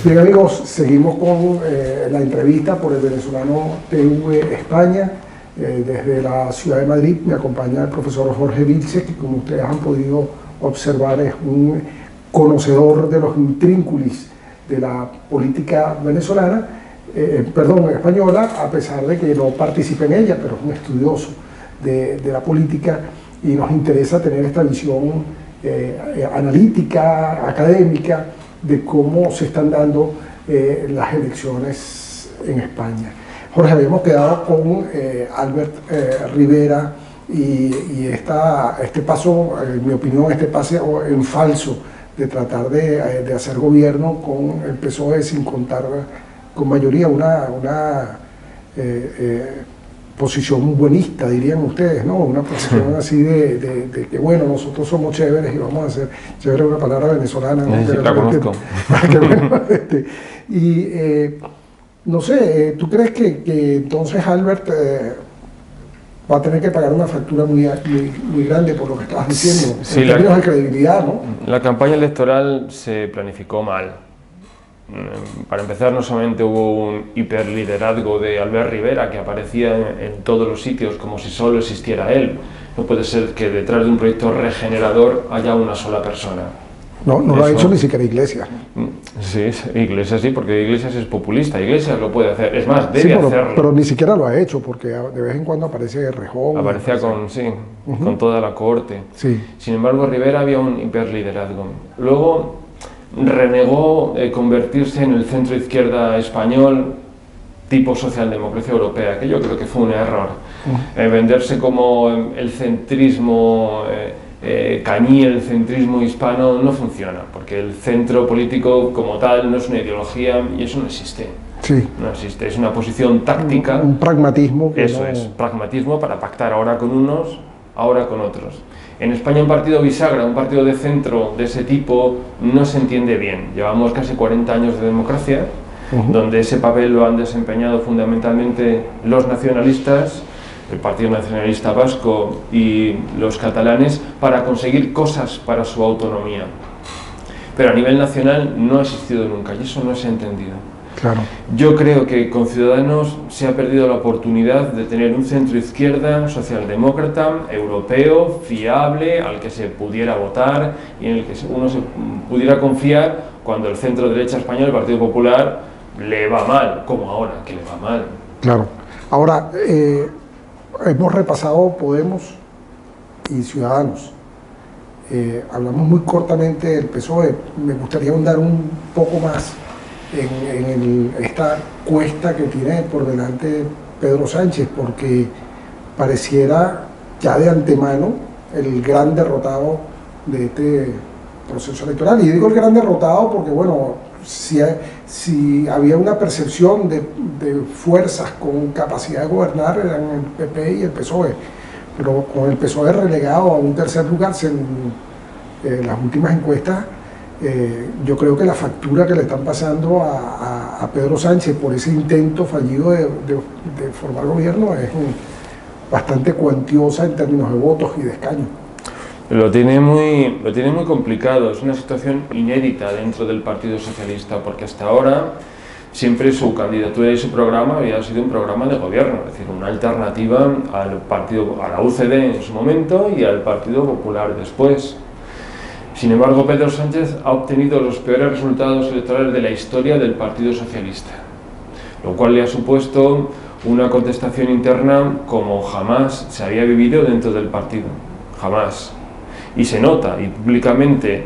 Bien amigos, seguimos con la entrevista por el venezolano TV España. Desde la ciudad de Madrid me acompaña el profesor Jorge Vilches, que como ustedes han podido observar es un conocedor de los intrínculis de la política venezolana, española, a pesar de que no participe en ella, pero es un estudioso de la política y nos interesa tener esta visión analítica, académica, de cómo se están dando las elecciones en España. Jorge, habíamos quedado con Albert Rivera y este paso, en mi opinión, este pase en falso de tratar de hacer gobierno con el PSOE sin contar con mayoría una posición buenista, dirían ustedes, ¿no? Una posición así de que, bueno, nosotros somos chéveres y vamos a hacer, chévere es una palabra venezolana, ¿no? Sí, la conozco. No sé, ¿tú crees que entonces Albert va a tener que pagar una factura muy grande por lo que estabas diciendo, sí, en términos de credibilidad, ¿no? La campaña electoral se planificó mal. Para empezar, no solamente hubo un hiperliderazgo de Albert Rivera que aparecía en todos los sitios como si solo existiera él. No puede ser que detrás de un proyecto regenerador haya una sola persona. No lo ha hecho ni siquiera Iglesias. Sí, Iglesias sí, porque Iglesias es populista, Iglesias lo puede hacer, es más, debe hacerlo. Pero ni siquiera lo ha hecho, porque de vez en cuando aparece Rejón. Aparecía con toda la cohorte. Sí. Sin embargo, Rivera había un hiperliderazgo. Luego renegó convertirse en el centro izquierda español tipo socialdemocracia europea, que yo creo que fue un error. Venderse como el centrismo cañí, el centrismo hispano no funciona, porque el centro político como tal no es una ideología y eso no existe. Sí. No existe, es una posición táctica. Un pragmatismo. Eso es, pragmatismo para pactar ahora con unos, ahora con otros. En España un partido bisagra, un partido de centro de ese tipo no se entiende bien. Llevamos casi 40 años de democracia, donde ese papel lo han desempeñado fundamentalmente los nacionalistas, el Partido Nacionalista Vasco y los catalanes, para conseguir cosas para su autonomía. Pero a nivel nacional no ha existido nunca y eso no se ha entendido. Claro. Yo creo que con Ciudadanos se ha perdido la oportunidad de tener un centro izquierda, socialdemócrata, europeo, fiable, al que se pudiera votar y en el que uno se pudiera confiar cuando el centro derecha español, el Partido Popular, le va mal, como ahora, que le va mal. Claro. Ahora, hemos repasado Podemos y Ciudadanos. Hablamos muy cortamente del PSOE. Me gustaría ahondar un poco más en esta cuesta que tiene por delante Pedro Sánchez, porque pareciera ya de antemano el gran derrotado de este proceso electoral. Y digo el gran derrotado porque, bueno, si había una percepción de fuerzas con capacidad de gobernar, eran el PP y el PSOE, pero con el PSOE relegado a un tercer lugar en las últimas encuestas, yo creo que la factura que le están pasando a Pedro Sánchez por ese intento fallido de formar gobierno es bastante cuantiosa en términos de votos y de escaños. Lo tiene muy complicado, es una situación inédita dentro del Partido Socialista, porque hasta ahora siempre su candidatura y su programa había sido un programa de gobierno, es decir, una alternativa a la UCD en su momento y al Partido Popular después. Sin embargo, Pedro Sánchez ha obtenido los peores resultados electorales de la historia del Partido Socialista, lo cual le ha supuesto una contestación interna como jamás se había vivido dentro del partido, jamás. Y se nota, y públicamente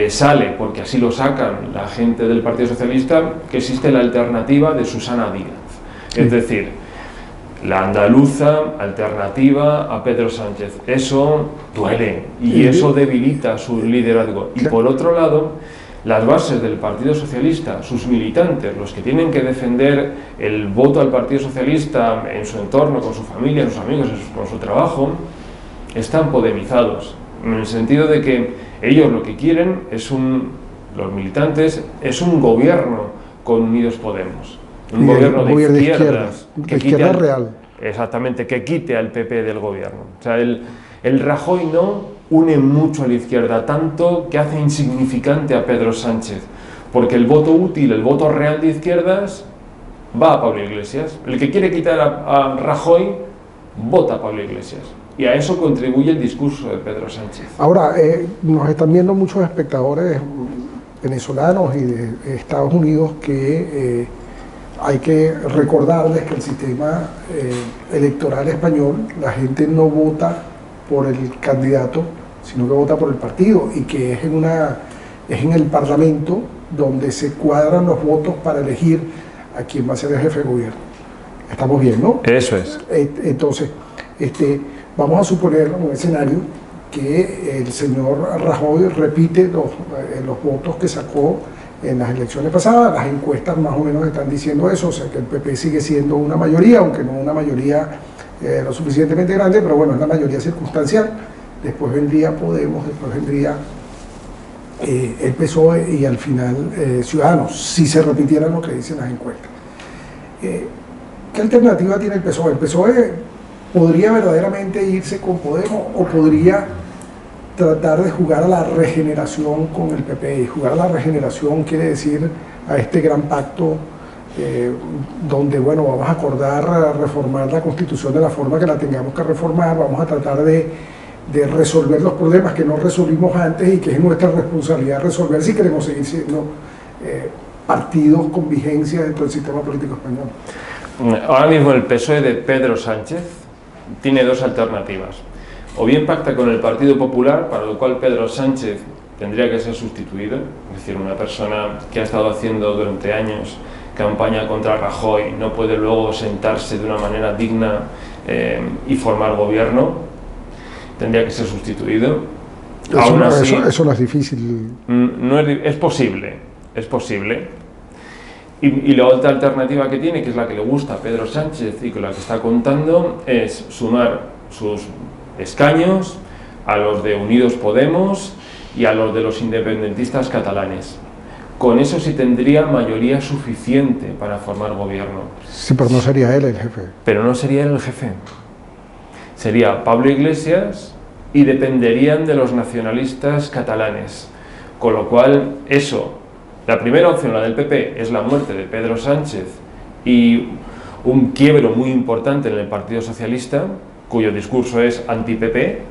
sale, porque así lo sacan la gente del Partido Socialista, que existe la alternativa de Susana Díaz. Sí. Es decir, la andaluza alternativa a Pedro Sánchez. Eso duele y eso debilita su liderazgo. Y por otro lado, las bases del Partido Socialista, sus militantes, los que tienen que defender el voto al Partido Socialista en su entorno, con su familia, sus amigos, con su trabajo, están podemizados. En el sentido de que ellos lo que quieren los militantes, es un gobierno con Unidos Podemos. Un gobierno de izquierdas. De izquierda real. Exactamente, que quite al PP del gobierno. O sea, el Rajoy no une mucho a la izquierda, tanto que hace insignificante a Pedro Sánchez, porque el voto útil, el voto real de izquierdas, va a Pablo Iglesias. El que quiere quitar a Rajoy, vota a Pablo Iglesias. Y a eso contribuye el discurso de Pedro Sánchez. Ahora, nos están viendo muchos espectadores venezolanos y de Estados Unidos que hay que recordarles que el sistema electoral español, la gente no vota por el candidato, sino que vota por el partido, y que es en el Parlamento donde se cuadran los votos para elegir a quién va a ser el jefe de gobierno. Estamos bien, ¿no? Eso es. Entonces, vamos a suponer un escenario que el señor Rajoy repite los votos que sacó en las elecciones pasadas. Las encuestas más o menos están diciendo eso, o sea que el PP sigue siendo una mayoría, aunque no una mayoría lo suficientemente grande, pero bueno, es la mayoría circunstancial. Después vendría Podemos, después vendría el PSOE y al final Ciudadanos, si se repitieran lo que dicen las encuestas. ¿Qué alternativa tiene el PSOE? El PSOE podría verdaderamente irse con Podemos o podría tratar de jugar a la regeneración con el PP. Y jugar a la regeneración quiere decir a este gran pacto donde, bueno, vamos a acordar reformar la Constitución de la forma que la tengamos que reformar, vamos a tratar de resolver los problemas que no resolvimos antes y que es nuestra responsabilidad resolver si queremos seguir siendo partidos con vigencia dentro del sistema político español. Ahora mismo el PSOE de Pedro Sánchez tiene dos alternativas. O bien pacta con el Partido Popular, para lo cual Pedro Sánchez tendría que ser sustituido, es decir, una persona que ha estado haciendo durante años campaña contra Rajoy no puede luego sentarse de una manera digna y formar gobierno, tendría que ser sustituido. Aún así, eso no es difícil. Es posible, es posible. Y la otra alternativa que tiene, que es la que le gusta a Pedro Sánchez y con la que está contando, es sumar sus escaños a los de Unidos Podemos y a los de los independentistas catalanes. Con eso sí tendría mayoría suficiente para formar gobierno. Sí, pero no sería él el jefe. Pero no sería él el jefe. Sería Pablo Iglesias y dependerían de los nacionalistas catalanes. Con lo cual, la primera opción, la del PP, es la muerte de Pedro Sánchez y un quiebro muy importante en el Partido Socialista, cuyo discurso es anti-PP,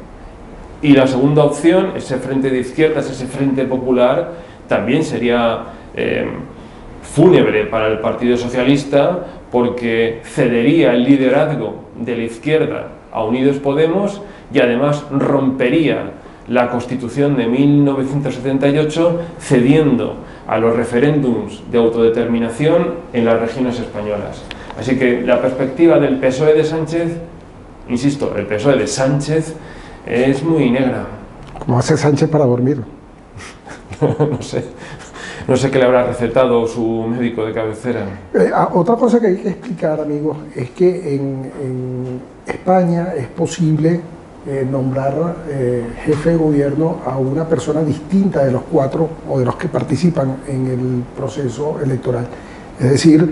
y la segunda opción, ese frente de izquierdas, ese frente popular, también sería fúnebre para el Partido Socialista, porque cedería el liderazgo de la izquierda a Unidos Podemos y además rompería la Constitución de 1978 cediendo a los referéndums de autodeterminación en las regiones españolas. Así que la perspectiva del PSOE de Sánchez, insisto, el PSOE de Sánchez es muy negra. ¿Cómo hace Sánchez para dormir? No sé qué le habrá recetado su médico de cabecera. Otra cosa que hay que explicar, amigos, es que en España es posible nombrar jefe de gobierno a una persona distinta de los cuatro o de los que participan en el proceso electoral. Es decir,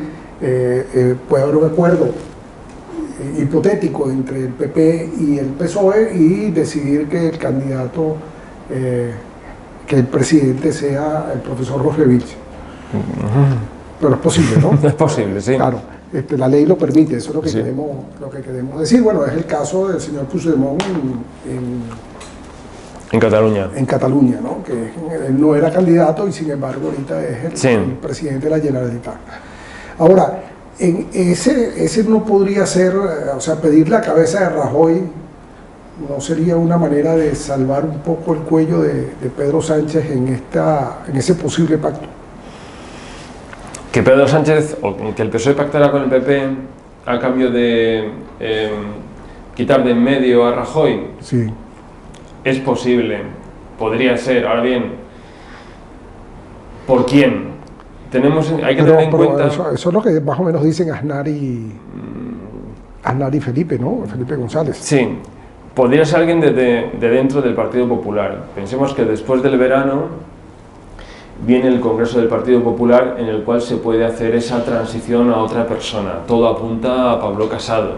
puede haber un acuerdo hipotético entre el PP y el PSOE y decidir que el candidato, que el presidente sea el profesor Jorge Vilches. Pero es posible, ¿no? Es posible, sí. Claro. La ley lo permite, eso es lo que, sí, queremos decir. Bueno, es el caso del señor Puigdemont en Cataluña. En Cataluña, ¿no? Que él no era candidato y sin embargo ahorita es el presidente de la Generalitat. Ahora, ese no podría ser, o sea, pedir la cabeza de Rajoy no sería una manera de salvar un poco el cuello de Pedro Sánchez en ese posible pacto. Que Pedro Sánchez, o que el PSOE pactara con el PP a cambio de quitar de en medio a Rajoy, sí, es posible, podría ser. Ahora bien, ¿por quién? Hay que tener en cuenta... Eso es lo que más o menos dicen Aznar y Felipe, ¿no? Felipe González. Sí, podría ser alguien de dentro del Partido Popular. Pensemos que después del verano viene el Congreso del Partido Popular en el cual se puede hacer esa transición a otra persona. Todo apunta a Pablo Casado.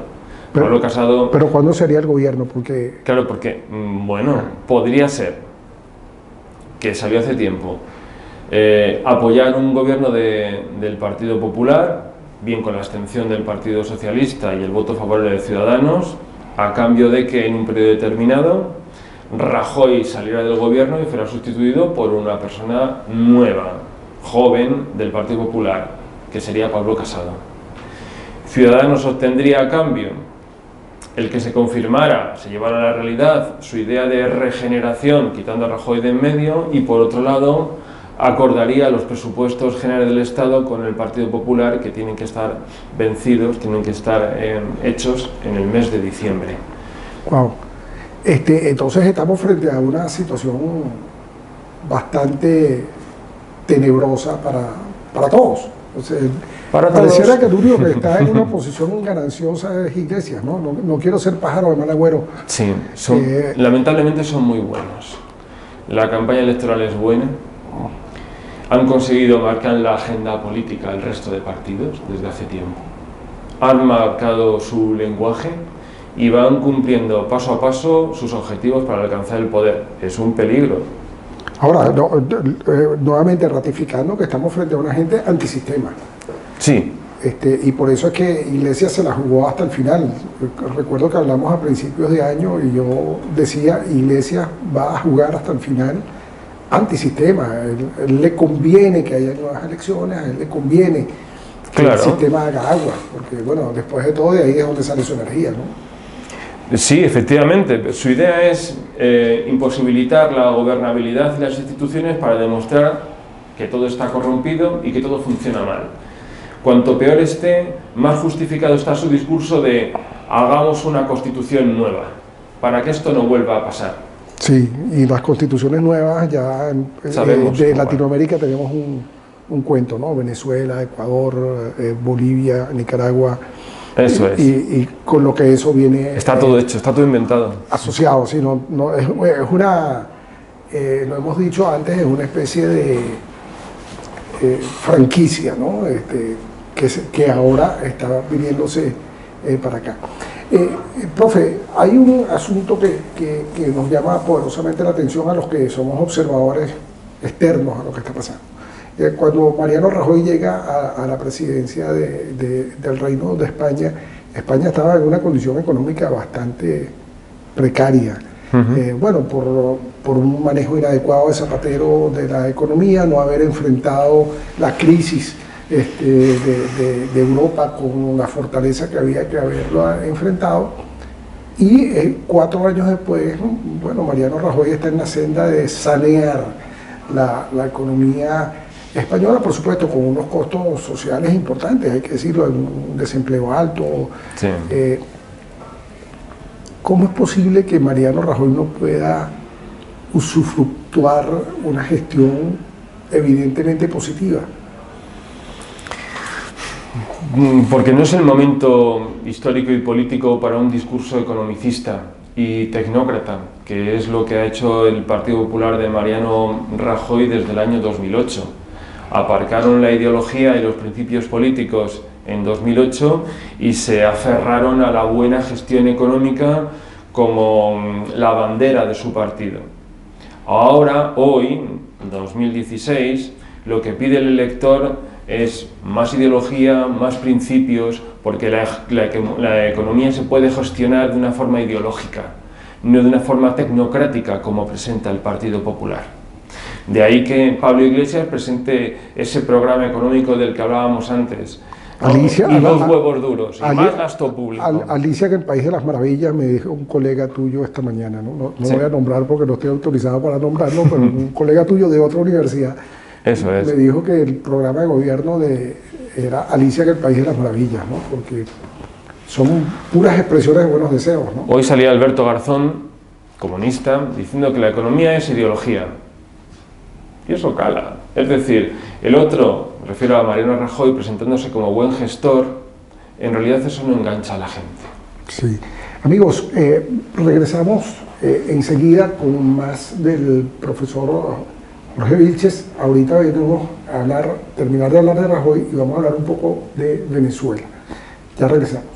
Pablo Casado... ¿Pero cuándo sería el gobierno? Porque... Claro, porque, bueno, podría ser que salió hace tiempo apoyar un gobierno del Partido Popular, bien con la abstención del Partido Socialista y el voto favorable de Ciudadanos, a cambio de que en un periodo determinado Rajoy saliera del gobierno y fuera sustituido por una persona nueva, joven, del Partido Popular, que sería Pablo Casado. Ciudadanos obtendría a cambio el que se confirmara, se llevara a la realidad su idea de regeneración, quitando a Rajoy de en medio, y por otro lado acordaría los presupuestos generales del Estado con el Partido Popular, que tienen que estar vencidos, tienen que estar hechos en el mes de diciembre. Wow. Entonces estamos frente a una situación bastante tenebrosa para todos. O sea, pareciera que el único que está en una posición gananciosa es Iglesias, ¿no? No quiero ser pájaro de mal agüero. Sí, lamentablemente son muy buenos. La campaña electoral es buena. Han conseguido marcar la agenda política el resto de partidos desde hace tiempo. Han marcado su lenguaje y van cumpliendo paso a paso sus objetivos para alcanzar el poder. Es un peligro. Ahora, nuevamente ratificando que estamos frente a una gente antisistema. Sí. Y por eso es que Iglesias se la jugó hasta el final. Recuerdo que hablamos a principios de año y yo decía, Iglesias va a jugar hasta el final antisistema. A él le conviene que haya nuevas elecciones, a él le conviene que el sistema haga agua, porque bueno, después de todo de ahí es donde sale su energía, ¿no? Sí, efectivamente. Su idea es imposibilitar la gobernabilidad de las instituciones para demostrar que todo está corrompido y que todo funciona mal. Cuanto peor esté, más justificado está su discurso de hagamos una constitución nueva, para que esto no vuelva a pasar. Sí, y las constituciones nuevas ya de Latinoamérica tenemos un cuento, ¿no? Venezuela, Ecuador, Bolivia, Nicaragua. Eso es. Y con lo que eso viene... Está todo hecho, está todo inventado. Asociado, sí, es una... lo hemos dicho antes, es una especie de franquicia, ¿no? Que ahora está viniéndose para acá. Profe, hay un asunto que nos llama poderosamente la atención a los que somos observadores externos a lo que está pasando. Cuando Mariano Rajoy llega a la presidencia del Reino de España, España estaba en una condición económica bastante precaria. Bueno, por un manejo inadecuado de Zapatero de la economía, no haber enfrentado la crisis de Europa con la fortaleza que había que haberlo enfrentado. Y 4 años después, bueno, Mariano Rajoy está en la senda de sanear la economía española, por supuesto, con unos costos sociales importantes, hay que decirlo, un desempleo alto. Sí. ¿Cómo es posible que Mariano Rajoy no pueda usufructuar una gestión evidentemente positiva? Porque no es el momento histórico y político para un discurso economicista y tecnócrata, que es lo que ha hecho el Partido Popular de Mariano Rajoy desde el año 2008. Aparcaron la ideología y los principios políticos en 2008 y se aferraron a la buena gestión económica como la bandera de su partido. Ahora, hoy, 2016, lo que pide el elector es más ideología, más principios, porque la economía se puede gestionar de una forma ideológica, no de una forma tecnocrática como presenta el Partido Popular. De ahí que Pablo Iglesias presente ese programa económico del que hablábamos antes. Alicia, y dos huevos duros, y más gasto público. Alicia, que el País de las Maravillas, me dijo un colega tuyo esta mañana, no sí. Voy a nombrar porque no estoy autorizado para nombrarlo, pero un colega tuyo de otra universidad. Eso es. Me dijo que el programa de gobierno era Alicia, que el País de las Maravillas, ¿no? Porque son puras expresiones de buenos deseos, ¿no? Hoy salía Alberto Garzón, comunista, diciendo que la economía es ideología. Y eso cala. Es decir, el otro, me refiero a Mariano Rajoy, presentándose como buen gestor, en realidad eso no engancha a la gente. Sí. Amigos, regresamos enseguida con más del profesor Jorge Vilches. Ahorita venimos a terminar de hablar de Rajoy y vamos a hablar un poco de Venezuela. Ya regresamos.